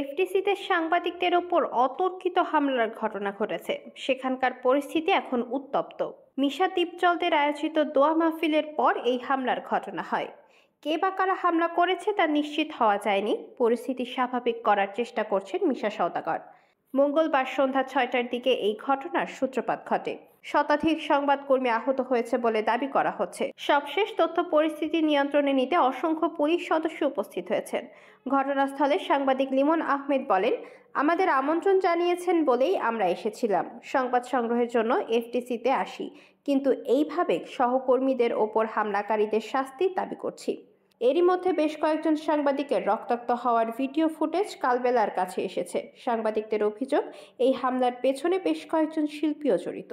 এফডিসিতে সাংবাদিকদের ওপর অতর্কিত হামলার ঘটনা ঘটেছে। সেখানকার পরিস্থিতি এখন উত্তপ্ত। মিশা দ্বীপজলদের আয়োজিত দোয়া মাহফিলের পর এই হামলার ঘটনা হয়। কে বা কারা হামলা করেছে তা নিশ্চিত হওয়া যায়নি। পরিস্থিতি স্বাভাবিক করার চেষ্টা করছেন মিশা সওদাগর। মঙ্গলবার সন্ধ্যা ৬টার দিকে এই ঘটনার সূত্রপাত ঘটে। শতাধিক সংবাদকর্মী আহত হয়েছে বলে দাবি করা হচ্ছে। সবশেষ তথ্য, পরিস্থিতি নিয়ন্ত্রণে নিতে অসংখ্য পুলিশ সদস্য উপস্থিত হয়েছেন। ঘটনাস্থলে সাংবাদিক লিমন আহমেদ বলেন, আমাদের আমন্ত্রণ জানিয়েছেন বলেই আমরা এসেছিলাম। সংবাদ সংগ্রহের জন্য এফটিসিতে আসি, কিন্তু এইভাবে সহকর্মীদের ওপর হামলাকারীদের শাস্তির দাবি করছি। এরই মধ্যে বেশ কয়েকজন সাংবাদিকের রক্তাক্ত হওয়ার ভিডিও ফুটেজ কালবেলার কাছে এসেছে। সাংবাদিকদের অভিযোগ, এই হামলার পেছনে বেশ কয়েকজন শিল্পীও জড়িত।